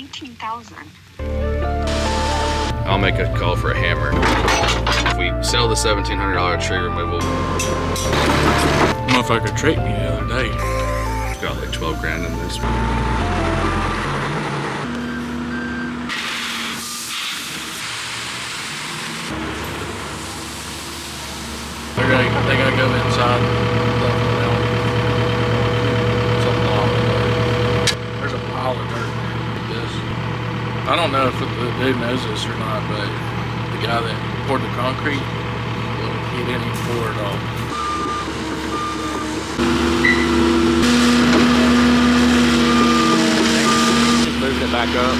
18,000. I'll make a call for a hammer. If we sell the $1,700 tree removal, motherfucker tricked me the other day. it's got like 12 grand in this. They gotta go inside. Something along there. There's a pile of dirt with this. I don't know if the dude knows this or not, but the guy that poured the concrete, he didn't even pour it all. Just moving it back up.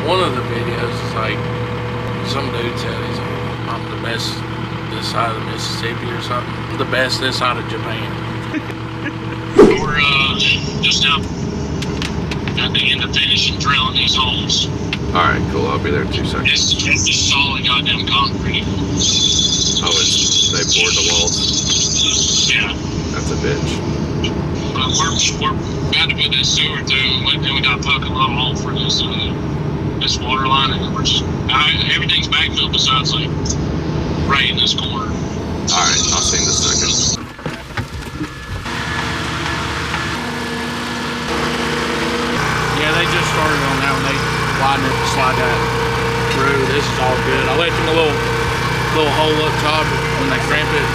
One of the videos is like, some dude said I'm the best this side of the Mississippi or something. I'm the best this side of Japan. We're just now at the end of finishing drilling these holes. Alright, cool. I'll be there in 2 seconds. It's just solid goddamn concrete. Oh, they poured the walls. Yeah. That's a bitch. We're about to put this sewer through, and then we got to poke a little hole for this water line, and we're just everything's backfilled besides like right in this corner. Alright, I'll see you in a second. Yeah, they just started on that when they widened it to slide that through. This is all good. I left them a little hole up top when they cramp it.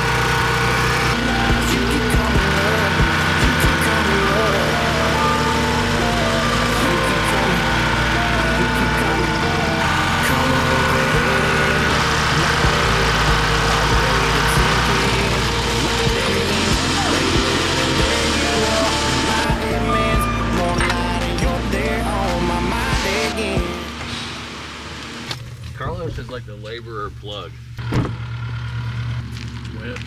Carlos is like the laborer plug. Wet.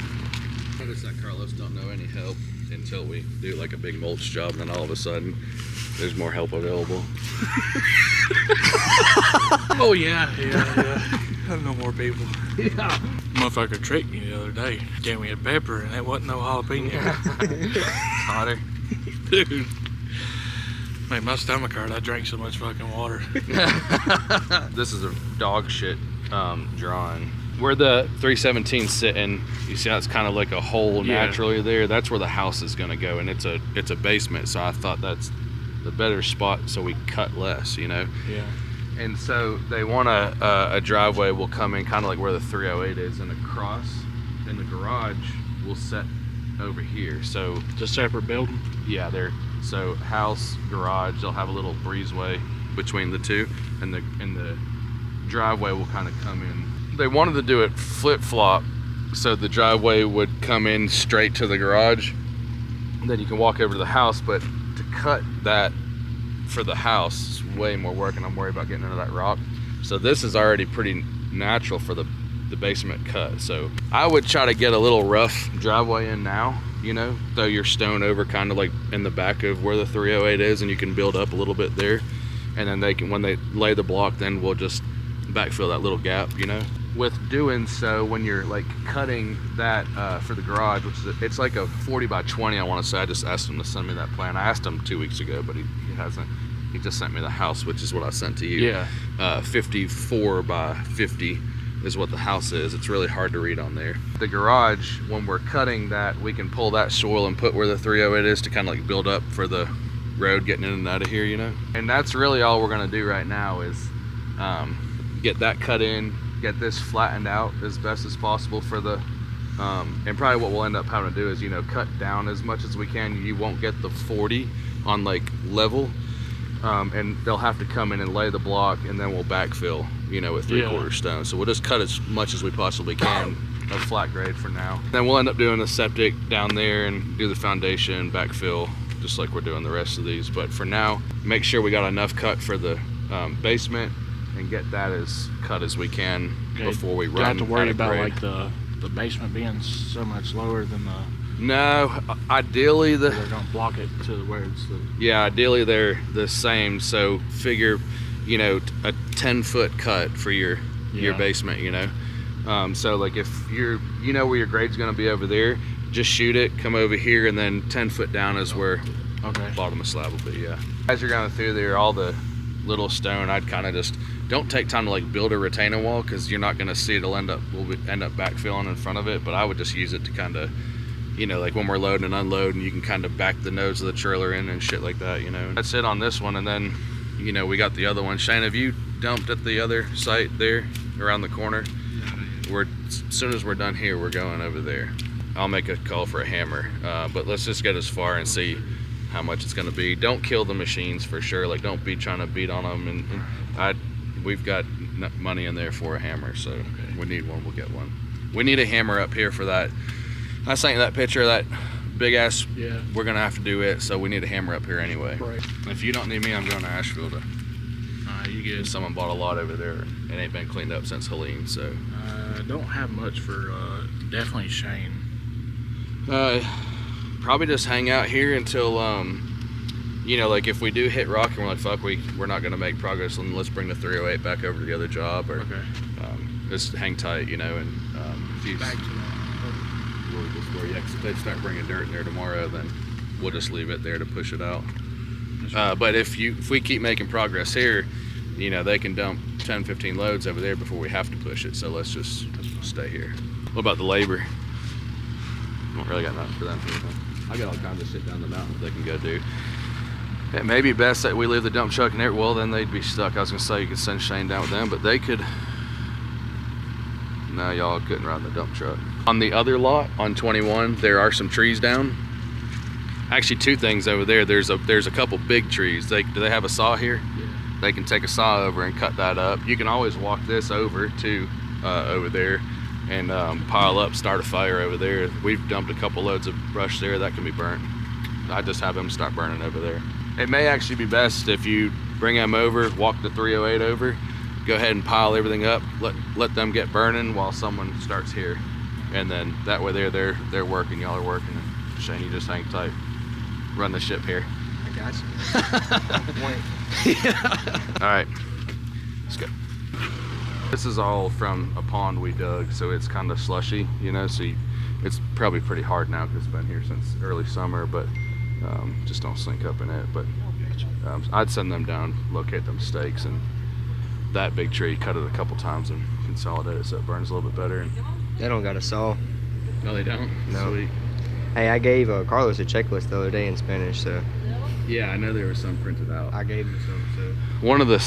Notice that Carlos don't know any help until we do like a big mulch job, and then all of a sudden there's more help available. Oh yeah. I know more people. Yeah. Motherfucker tricked me the other day. Gave me a pepper and it wasn't no jalapeno. Hotter. Dude. Made my stomach hurt. I drank so much fucking water. This is a dog shit drawing. Where the 317's sitting, you see that's kind of like a hole naturally there. That's where the house is gonna go, and it's a basement. So I thought that's the better spot, so we cut less, you know. Yeah. And so they want a driveway will come in kind of like where the 308 is, and across, and the garage will set over here. So It's a separate building. yeah, they're so house, garage, they'll have a little breezeway between the two, and the driveway will kind of come in. They wanted to do it flip-flop, so the driveway would come in straight to the garage, and then you can walk over to the house, but to cut that for the house is way more work, and I'm worried about getting into that rock. So this is already pretty natural for the basement cut. So I would try to get a little rough driveway in now, you know, throw your stone over kind of like in the back of where the 308 is, and you can build up a little bit there, and then they can, when they lay the block, then we'll just backfill that little gap, you know. With doing so, when you're like cutting that for the garage, which is it's like a 40 by 20, I want to say. I just asked him to send me that plan. I asked him 2 weeks ago, but he hasn't. He just sent me the house, which is what I sent to you. Yeah. 54 by 50 is what the house is. It's really hard to read on there. The garage, when we're cutting that, we can pull that soil and put where the 308 is to kind of like build up for the road getting in and out of here, you know. And that's really all we're gonna do right now is get that cut in, get this flattened out as best as possible for the and probably what we'll end up having to do is, you know, cut down as much as we can. You won't get the 40 on like level, and they'll have to come in and lay the block, and then we'll backfill, you know, with 3/4 stone. So we'll just cut as much as we possibly can of flat grade for now. Then we'll end up doing a septic down there and do the foundation, backfill, just like we're doing the rest of these. But for now, make sure we got enough cut for the basement and get that as cut as we can before we run. Do you have to worry about grade. like the basement being so much lower than the? No, ideally They're gonna block it to where it's the. yeah, ideally they're the same. So figure, you know, a 10-foot cut for your basement, you know. So like if you know where your grade's gonna be over there, just shoot it, come over here, and then 10 foot down is where bottom of slab will be. Yeah. As you're going through there, all the little stone, I'd kind of just don't take time to like build a retaining wall, because you're not going to see it. We'll end up backfilling in front of it. But I would just use it to kind of, you know, like when we're loading and unloading, you can kind of back the nose of the trailer in and shit like that, you know. That's it on this one. And then, you know, we got the other one. Shane, have you dumped at the other site there around the corner? As soon as we're done here, we're going over there. I'll make a call for a hammer, but let's just get as far and see how much it's going to be. Don't kill the machines for sure. Like, don't be trying to beat on them. And we've got money in there for a hammer, so we need one. We'll get one. We need a hammer up here for that. I sent you that picture of that big ass. Yeah. We're gonna have to do it, so we need a hammer up here anyway. Right. If you don't need me, I'm going to Asheville to. You good? Someone bought a lot over there. It ain't been cleaned up since Helene, so. Don't have much for definitely Shane. Probably just hang out here until you know, like if we do hit rock and we're like, fuck, we're not gonna make progress, then let's bring the 308 back over to the other job, or just hang tight, you know. And if you back to that, we'll just go, if they start bringing dirt in there tomorrow, then we'll just leave it there to push it out. But if we keep making progress here, you know, they can dump 10-15 loads over there before we have to push it. So let's just stay here. What about the labor? Don't really got nothing for them. I got all kinds of shit down the mountain they can go do. It may be best that we leave the dump truck in there. Well, then they'd be stuck. I was gonna say you could send Shane down with them, but they could. No, y'all couldn't ride the dump truck. On the other lot, on 21, there are some trees down. Actually, two things over there. There's a couple big trees. Do they have a saw here? Yeah. They can take a saw over and cut that up. You can always walk this over to over there and pile up, start a fire over there. We've dumped a couple loads of brush there that can be burnt. I just have them start burning over there. It may actually be best if you bring them over, walk the 308 over, go ahead and pile everything up, let them get burning while someone starts here, and then that way they're working, y'all are working, and Shane, you just hang tight, run the ship here. I got you. All right, let's go. This is all from a pond we dug, so it's kind of slushy, you know, so it's probably pretty hard now because it's been here since early summer, but just don't sink up in it. But I'd send them down, locate them stakes, and that big tree, cut it a couple times and consolidate it so it burns a little bit better. They don't got a saw. No, they don't? No. Sweet. Hey, I gave Carlos a checklist the other day in Spanish, so. Yeah, I know there was some printed out. I gave him some, so. One of the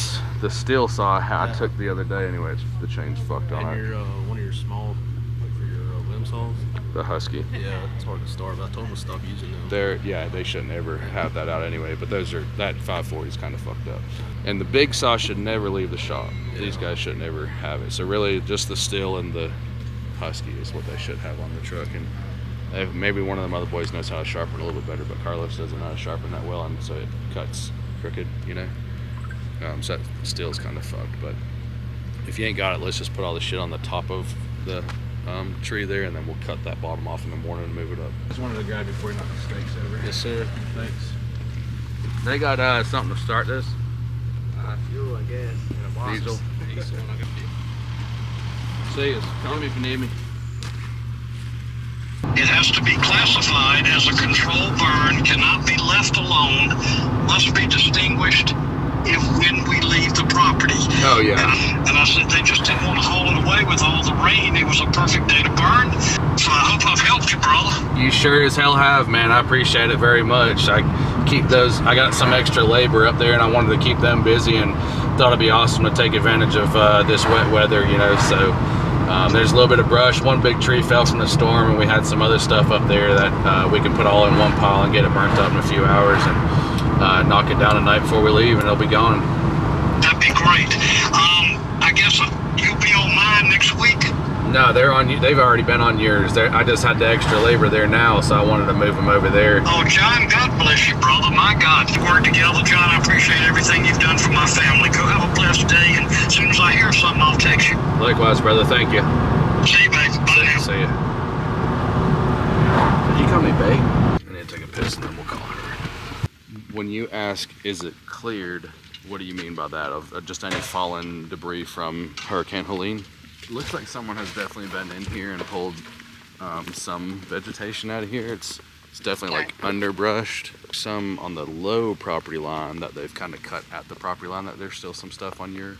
steel saw I took the other day anyway, the chain's fucked on it. And one of your small, like for your limb saws? The Husky. Yeah, it's hard to start, but I told them to stop using them. They shouldn't ever have that out anyway, but that 540 is kind of fucked up. And the big saw should never leave the shop. Yeah. These guys should never have it. So really just the steel and the Husky is what they should have on the truck. And maybe one of them other boys knows how to sharpen a little bit better, but Carlos doesn't know how to sharpen that well, and so it cuts crooked, you know. So that steel's kind of fucked, but if you ain't got it, let's just put all the shit on the top of the tree there, and then we'll cut that bottom off in the morning and move it up. Just wanted to grab before you knock the stakes over. Yes, sir. Thanks. They got something to start this? Fuel, I guess, in a box. Diesel. See us. Call me if you need me. It has to be classified as a controlled burn, cannot be left alone, must be distinguished when we leave the property. Oh, yeah. And I said they just didn't want to haul it away with all the rain. It was a perfect day to burn. So I hope I've helped you, brother. You sure as hell have, man. I appreciate it very much. I got some extra labor up there, and I wanted to keep them busy, and thought it'd be awesome to take advantage of this wet weather, you know. So there's a little bit of brush. One big tree fell from the storm, and we had some other stuff up there that we can put all in one pile and get it burnt up in a few hours. And knock it down tonight before we leave, and it'll be gone. That'd be great. I guess you'll be on mine next week. No, they've already been on yours. I just had the extra labor there now, so I wanted to move them over there. Oh, John, God bless you, brother. My God, we work together. John, I appreciate everything you've done for my family. Go have a blessed day, and as soon as I hear something, I'll text you. Likewise, brother. Thank you. See you, babe. Bye now. See ya. Did you call me babe? I need to take a piss, and then we'll call her. When you ask, is it cleared, what do you mean by that? Of just any fallen debris from Hurricane Helene? It looks like someone has definitely been in here and pulled some vegetation out of here. It's definitely like underbrushed. Some on the low property line that they've kind of cut at the property line, that there's still some stuff on your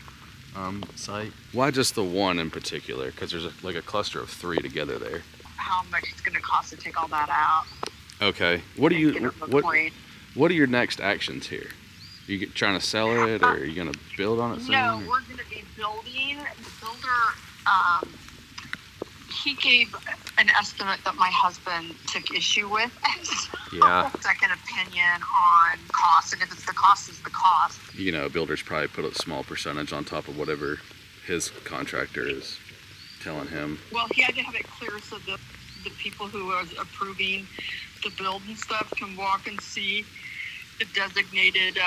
site. Why just the one in particular? Because there's like a cluster of 3 together there. How much it's going to cost to take all that out. Okay. What are your next actions here? You trying to sell it, or are you going to build on it soon? No, we're going to be building. The builder, he gave an estimate that my husband took issue with. Yeah. Second opinion on cost, and if it's the cost, it's the cost. You know, builders probably put a small percentage on top of whatever his contractor is telling him. Well, he had to have it clear so the people who are approving the build and stuff can walk and see the designated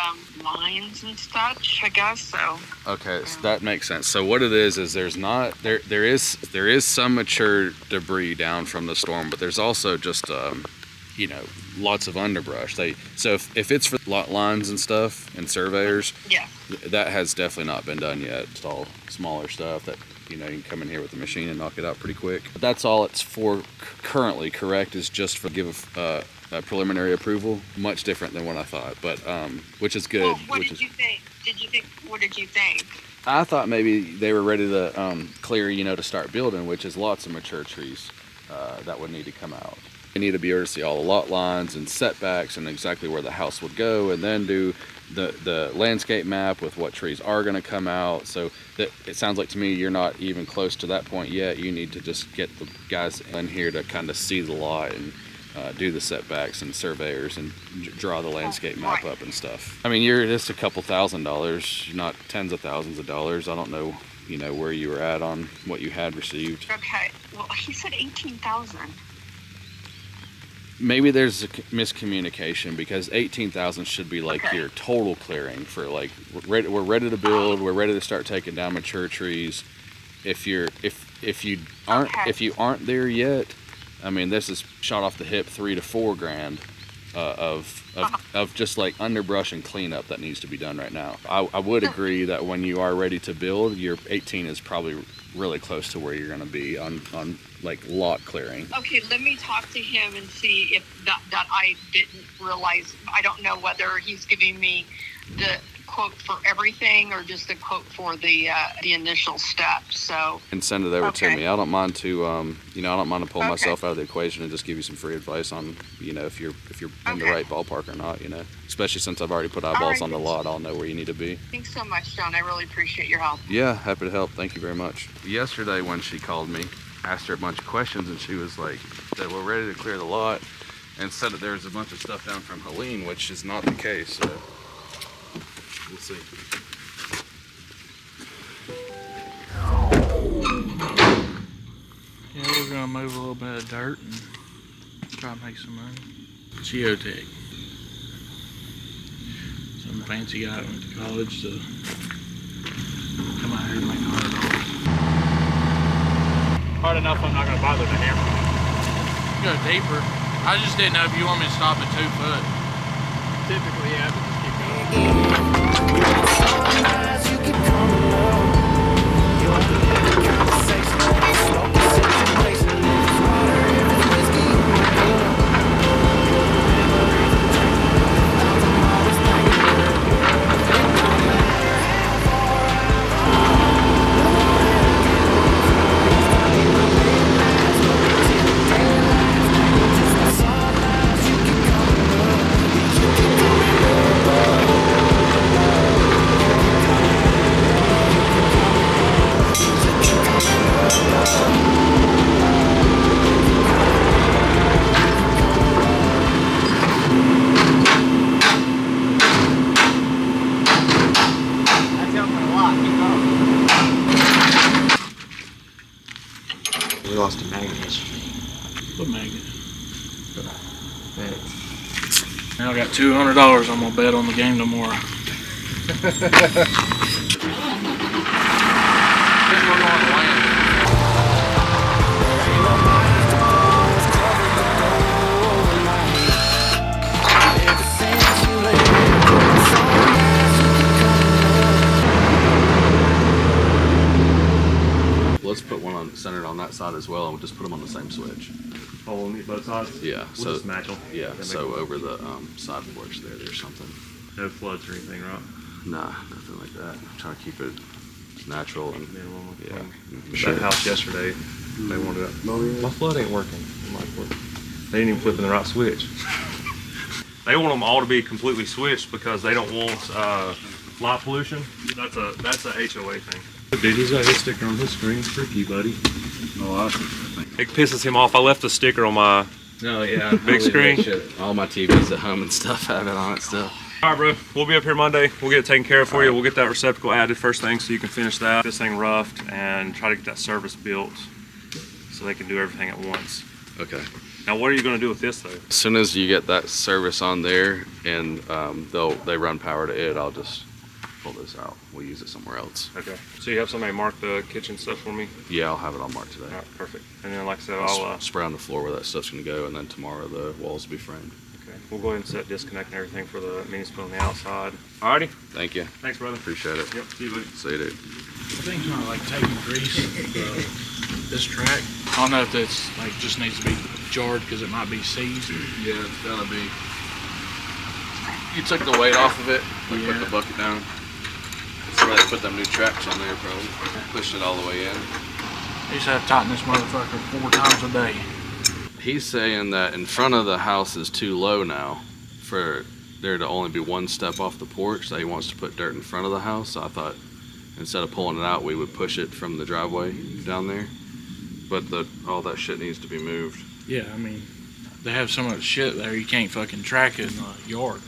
lines and such, I guess. So okay, so that makes sense. So what it is there's not there is some mature debris down from the storm, but there's also just you know, lots of underbrush. So if it's for lot lines and stuff and surveyors, yeah, that has definitely not been done yet. It's all smaller stuff that, you know, you can come in here with the machine and knock it out pretty quick. But that's all it's for currently, correct? Is just for give a preliminary approval. Much different than what I thought, but which is good. Well, what did you think? What did you think? I thought maybe they were ready to clear, you know, to start building, which is lots of mature trees that would need to come out. They need to be able to see all the lot lines and setbacks and exactly where the house would go, and then do the landscape map with what trees are going to come out. So that it sounds like to me you're not even close to that point yet. You need to just get the guys in here to kind of see the lot and do the setbacks and surveyors and draw the landscape map up and stuff. I mean, you're just a couple $1,000s, not tens of thousands of dollars. I don't know, you know, where you were at on what you had received. Okay, well, he said 18,000. Maybe there's a miscommunication, because 18,000 should be like your total clearing for like we're ready to build, we're ready to start taking down mature trees. If you aren't there yet, I mean, this is shot off the hip, $3 to $4 grand of just like underbrush and cleanup that needs to be done right now. I would agree that when you are ready to build, your 18 is probably really close to where you're going to be on like lot clearing. Okay, let me talk to him and see if that I didn't realize. I don't know whether he's giving me the quote for everything or just a quote for the initial steps. So and send it over to me. I don't mind to you know, I don't mind to pull myself out of the equation and just give you some free advice on, you know, if you're in the right ballpark or not, you know. Especially since I've already put eyeballs on the lot, I'll know where you need to be. Thanks so much, John. I really appreciate your help. Yeah, happy to help. Thank you very much. Yesterday when she called me, asked her a bunch of questions, and she was like, that we're ready to clear the lot, and said that there's a bunch of stuff down from Helene, which is not the case. So we'll see. Yeah, we're gonna move a little bit of dirt and try to make some money. Geotech. Some fancy guy went to college to come out here and make $100. Hard enough, I'm not gonna bother to hammer. Go deeper. I just didn't know if you want me to stop at 2 foot. Typically, yeah, but just keep going. We lost a magnet. What magnet? Now I got $200 I'm gonna bet on the game tomorrow. Let's put one on centered on that side as well, and we'll just put them on the same switch. Oh, we'll meet both sides? Yeah. We'll So just match them. yeah. So over the side porch there's something. No floods or anything, right? Nah, nothing like that. I'm trying to keep it natural and yeah. That house yesterday, they wanted it. My flood ain't working. I'm like, what? They didn't even flip in the right switch. They want them all to be completely switched because they don't want light pollution. That's a HOA thing. Dude, he's got his sticker on his screen. Freaky, buddy. Oh, It pisses him off. I left a sticker on my no, yeah. big screen. All my TVs at home and stuff have it on it still. All right, bro. We'll be up here Monday. We'll get it taken care of for you. We'll get that receptacle added first thing so you can finish that. This thing roughed and try to get that service built so they can do everything at once. Okay. Now, what are you going to do with this, though? As soon as you get that service on there and they run power to it, I'll just pull this out. We'll use it somewhere else. Okay. So you have somebody mark the kitchen stuff for me? Yeah, I'll have it all marked today. All right, perfect. And then, like I said, I'll spray on the floor where that stuff's going to go, and then tomorrow the walls will be framed. Okay. We'll go ahead and set disconnect and everything for the mini split on the outside. Alrighty. Thank you. Thanks, brother. Appreciate it. Yep. See you, buddy. See you, dude. I think it's not like taking grease this track. I don't know if that's like just needs to be jarred because it might be seized. Yeah, it's gotta be. You took the weight off of it, like put the bucket down. That's where they put them new tracks on there, probably. Pushed it all the way in. You just have to tighten this motherfucker 4 times a day. He's saying that in front of the house is too low now for there to only be one step off the porch, so he wants to put dirt in front of the house. So I thought instead of pulling it out, we would push it from the driveway down there. But all that shit needs to be moved. Yeah, I mean, they have so much shit there you can't fucking track it in the yard.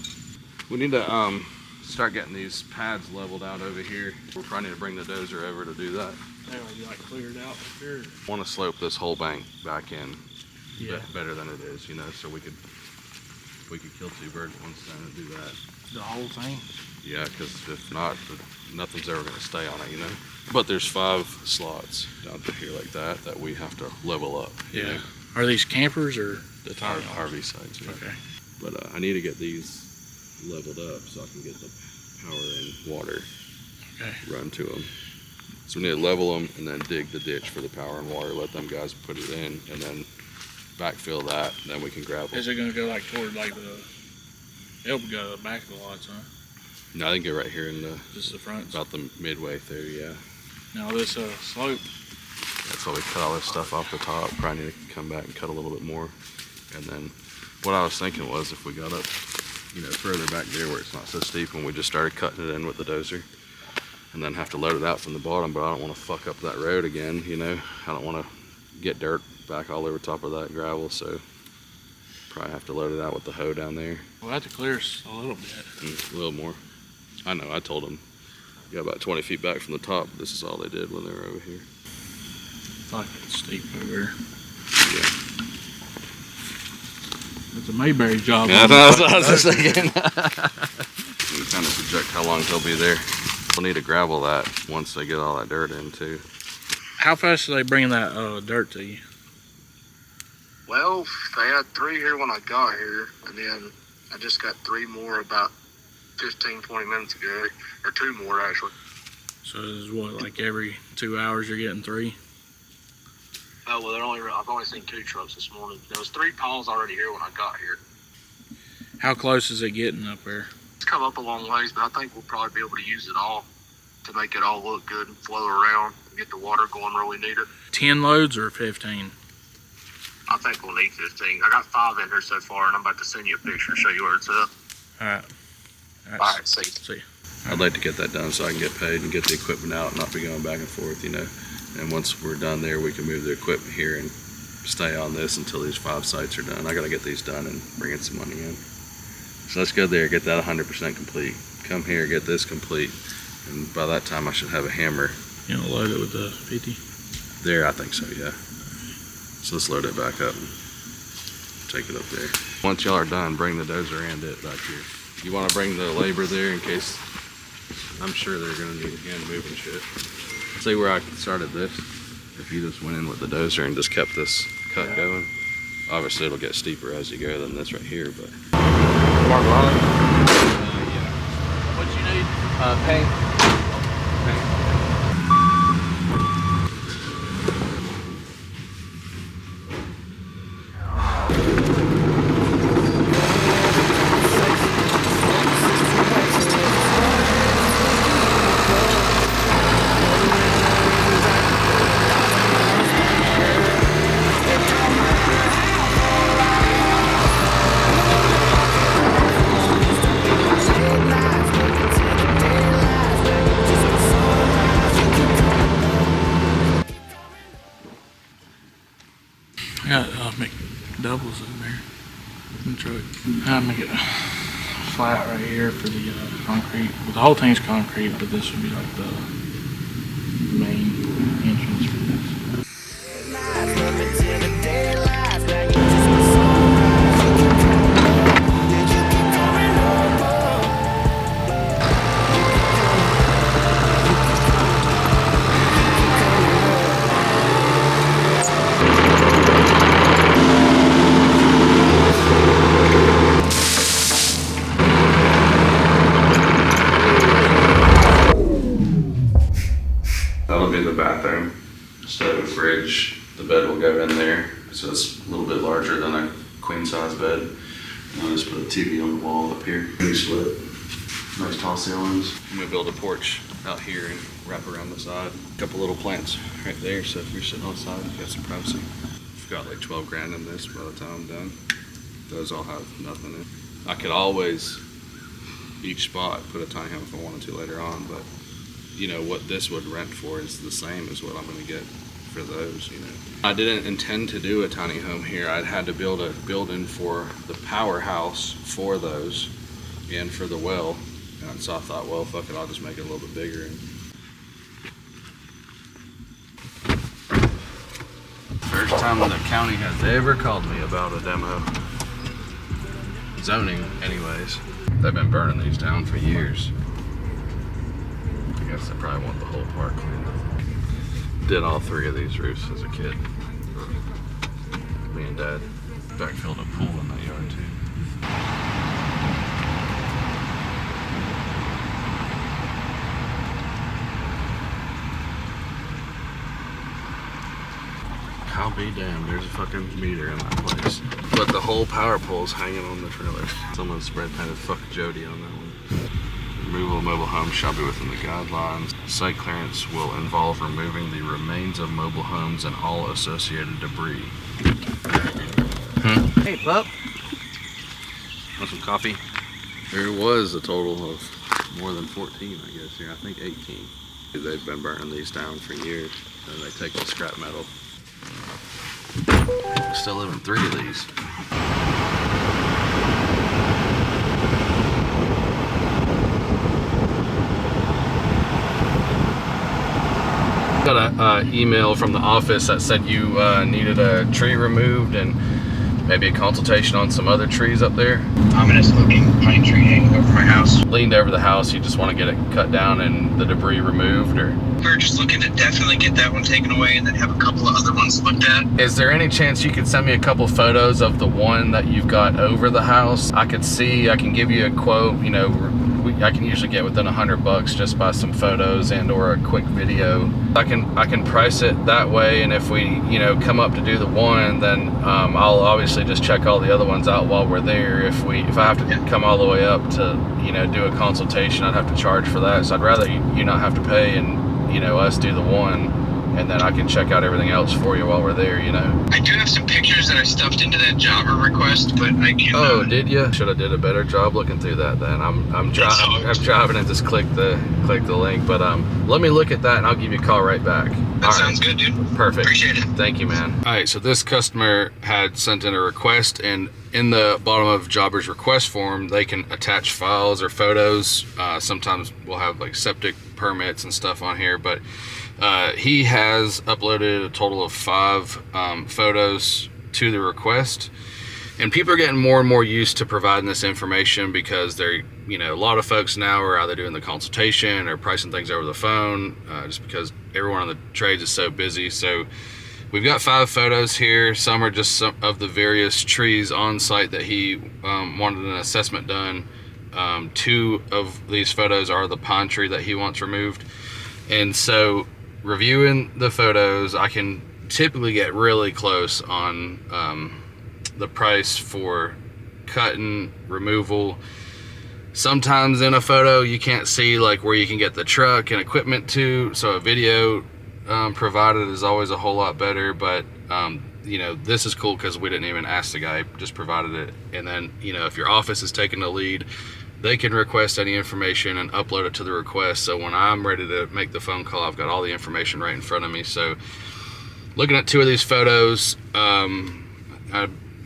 We need to start getting these pads leveled out over here. We're trying to bring the dozer over to do that. They already like cleared out up here. I want to slope this whole bank back in better than it is, so we could kill 2 birds with 1 stone and do that. The whole thing? Yeah, because if not, nothing's ever going to stay on it, But there's 5 slots down through here like that we have to level up. Yeah. Are these campers or the tire RV sites? Yeah. Okay. But I need to get these leveled up so I can get the power and water run to them. So we need to level them and then dig the ditch for the power and water, let them guys put it in, and then backfill that, and then we can gravel. Is it going to go like toward like it'll go to the back of the lots, huh? No, I think go right here in Just the front? about the midway through, yeah. Now this slope. That's why we cut all this stuff off the top. Probably need to come back and cut a little bit more. And then what I was thinking was if we got up, further back there where it's not so steep, and we just started cutting it in with the dozer, and then have to load it out from the bottom, but I don't want to fuck up that road again, I don't want to get dirt back all over top of that gravel, so probably have to load it out with the hoe down there. We'll have to clear a little bit. A little more. I know, I told them, you got about 20 feet back from the top. This is all they did when they were over here. Fucking steep over here. Yeah. It's a Mayberry job. Yeah, that's what I was just thinking. We kind of project how long they'll be there. We'll need to gravel that once they get all that dirt in too. How fast are they bringing that dirt to you? Well, they had 3 here when I got here, and then I just got 3 more about 15, 20 minutes ago, or 2 more actually. So is what, like every 2 hours you're getting 3? Oh well, I've only seen 2 trucks this morning. There was 3 piles already here when I got here. How close is it getting up there? It's come up a long ways, but I think we'll probably be able to use it all to make it all look good and flow around and get the water going where we need it. 10 loads or 15? I think we'll need 15. I got 5 in here so far, and I'm about to send you a picture to show you where it's at. All right. All right, see you. See you. I'd like to get that done so I can get paid and get the equipment out and not be going back and forth, And once we're done there, we can move the equipment here and stay on this until these 5 sites are done. I got to get these done and bring in some money in. So let's go there, get that 100% complete. Come here, get this complete, And by that time I should have a hammer. You know, load it with the 50. There, I think so, yeah. So let's load it back up and take it up there. Once y'all are done, bring the dozer and it back here. You want to bring the labor there in case, I'm sure they're going to need hand moving shit. See where I started this? If you just went in with the dozer and just kept this cut going, obviously it'll get steeper as you go than this right here, but. Mark Ron? Yeah. What you need? Paint. Yeah, I'll make doubles in there. In the truck. I'll make it flat right here for the concrete. Well, the whole thing's concrete, but this would be like the main entrance for this. That'll be the bathroom. Stove, fridge, the bed will go in there. So it's a little bit larger than a queen size bed. And I'll just put a TV on the wall up here. Pretty split. Nice tall ceilings. I'm gonna build a porch out here and wrap around the side. A couple little plants right there, so if you're sitting on the side, you've got some privacy. I've got like 12 grand in this by the time I'm done. Those all have nothing in. I could always, each spot, put a tiny home if I wanted to later on, but you know, what this would rent for is the same as what I'm gonna get for those, you know. I didn't intend to do a tiny home here. I'd had to build a building for the powerhouse for those and for the well. And so I thought, well, fuck it, I'll just make it a little bit bigger. And first time the county has ever called me about a demo. Zoning, anyways. They've been burning these down for years. I guess they probably want the whole park cleaned up. Did all 3 of these roofs as a kid. Me and Dad backfilled a pool in that yard too. I'll be damned, there's a fucking meter in that place. But the whole power pole's hanging on the trailer. Someone spray painted "fuck Jody" on that one. Removal of mobile homes shall be within the guidelines. Site clearance will involve removing the remains of mobile homes and all associated debris. Hey, pup. Want some coffee? There was a total of more than 14, I guess here. I think 18. They've been burning these down for years, and they take the scrap metal. Still living 3 of these. Got an email from the office that said you needed a tree removed and maybe a consultation on some other trees up there. Ominous looking pine tree hanging over my house. Leaned over the house, you just want to get it cut down and the debris removed, or? We're just looking to definitely get that one taken away and then have a couple of other ones looked at. Is there any chance you could send me a couple photos of the one that you've got over the house? I could see, I can give you a quote, you know, I can usually get within $100 just by some photos and or a quick video. I can price it that way, and if we, you know, come up to do the one, then I'll obviously just check all the other ones out while we're there. If I have to come all the way up to, you know, do a consultation, I'd have to charge for that. So I'd rather you not have to pay and, you know, us do the one, and then I can check out everything else for you while we're there, you know. I do have some pictures that I stuffed into that jobber request, but I can. Oh, did you? Should have did a better job looking through that then. I'm driving and just click the link, but let me look at that and I'll give you a call right back. That sounds good, dude. Perfect. Appreciate it. Thank you, man. All right, so this customer had sent in a request, and in the bottom of Jobber's request form, they can attach files or photos. Sometimes we'll have like septic permits and stuff on here, but he has uploaded a total of 5 photos to the request. And people are getting more and more used to providing this information because they're, you know, a lot of folks now are either doing the consultation or pricing things over the phone, just because everyone in the trades is so busy. So we've got 5 photos here. Some are just some of the various trees on site that he wanted an assessment done. 2 of these photos are the pine tree that he wants removed. And so reviewing the photos, I can typically get really close on the price for cutting, removal. Sometimes in a photo you can't see like where you can get the truck and equipment to, so a video provided is always a whole lot better. But you know, this is cool because we didn't even ask the guy, just provided it. And then, you know, if your office is taking the lead, they can request any information and upload it to the request. So when I'm ready to make the phone call, I've got all the information right in front of me. So looking at 2 of these photos,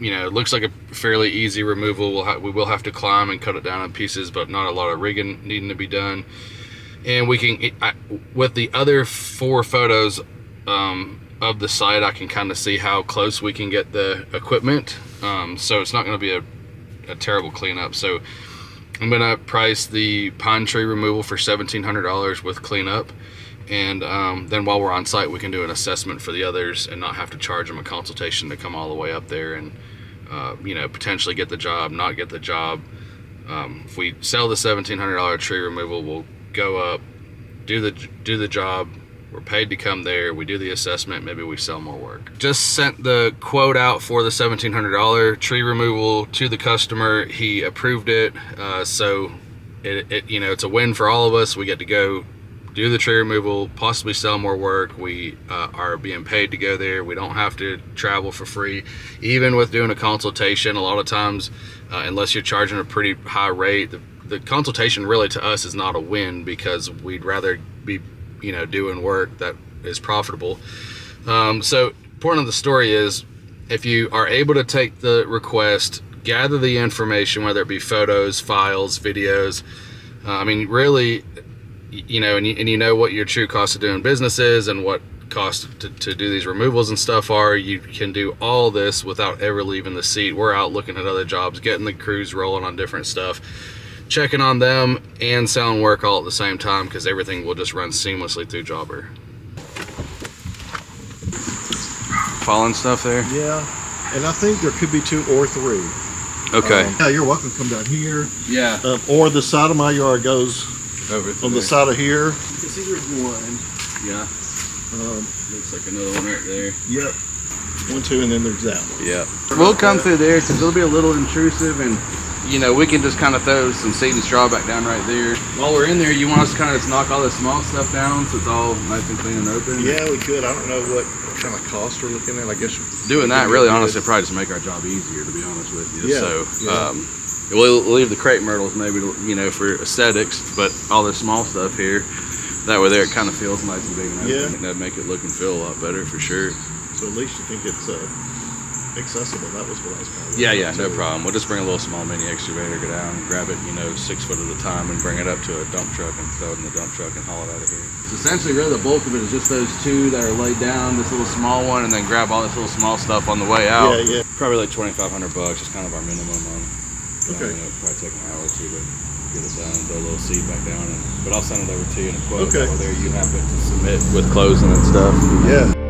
you know, it looks like a fairly easy removal. We will have to climb and cut it down in pieces, but not a lot of rigging needing to be done. And we can, with the other 4 photos of the site, I can kind of see how close we can get the equipment. So it's not going to be a terrible cleanup. So I'm going to price the pine tree removal for $1,700 with cleanup. And then while we're on site, we can do an assessment for the others and not have to charge them a consultation to come all the way up there and you know, potentially get the job, not get the job. If we sell the $1,700 tree removal, we'll go up, do the job. We're paid to come there. We do the assessment. Maybe we sell more work. Just sent the quote out for the $1,700 tree removal to the customer. He approved it. So it you know, it's a win for all of us. We get to go do the tree removal, possibly sell more work. We are being paid to go there. We don't have to travel for free. Even with doing a consultation, a lot of times, unless you're charging a pretty high rate, the consultation really to us is not a win, because we'd rather be, you know, doing work that is profitable. So point of the story is, if you are able to take the request, gather the information, whether it be photos, files, videos, I mean, really, you know, and you know what your true cost of doing business is and what cost to do these removals and stuff are. You can do all this without ever leaving the seat. We're out looking at other jobs, getting the crews rolling on different stuff, checking on them and selling work all at the same time, because everything will just run seamlessly through Jobber. Falling stuff there? Yeah, and I think there could be 2 or 3. Okay. Yeah, you're welcome to come down here. Yeah. Or the side of my yard goes over on the side of here. You can see there's one. Yeah. Looks like another one right there. Yep. 1, 2, and then there's that one. Yeah. We'll come through there because it'll be a little intrusive, and you know, we can just kind of throw some seed and straw back down right there. While we're in there, you want us to kind of just knock all this small stuff down so it's all nice and clean and open? Yeah, we could. I don't know what kind of cost we're looking at. I guess doing that really, honestly, probably just make our job easier, to be honest with you. Yeah, So yeah. we'll leave the crepe myrtles maybe, you know, for aesthetics, but all this small stuff here, that way there it kind of feels nice and big and everything. Yeah. And that'd make it look and feel a lot better for sure. So at least you think it's accessible. That was what I was calling. Yeah, no problem. We'll just bring a little small mini excavator, go down, grab it, you know, 6 foot at a time, and bring it up to a dump truck and throw it in the dump truck and haul it out of here. So essentially, really, the bulk of it is just those 2 that are laid down, this little small one, and then grab all this little small stuff on the way out. Yeah. Probably like $2,500 is kind of our minimum on. Okay. You know, it'll probably take an hour or 2 to get it done, throw a little seed back down, but I'll send it over to you in a quote. Okay. Over there, you have it to submit with closing and stuff. Yeah.